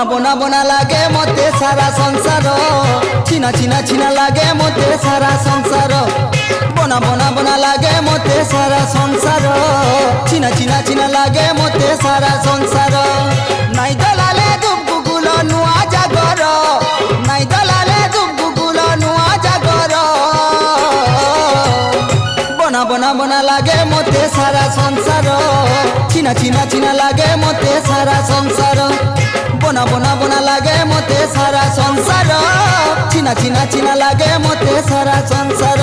বনা বনা লাগে মতে সারা সংসার চিনা চিনা চিনা লাগে মতে সারা সংসার বনা বনা বনা লাগে মতে সারা সংসার চিনা চিনা চিনা লাগে মতে সারা সংসার নাই দলালে দুব গুগুল নুয়া জাগর নাই দলালে দুব গুগুল নুয়া জাগর বনা বনা বনা লাগে মতে সারা সংসার চিনা চিনা চিনা লাগে মতে সারা সংসার বনা বনা বনা লাগে মতে সারা সংসার চিনা চিনা চিনা লাগে মতে সারা সংসার।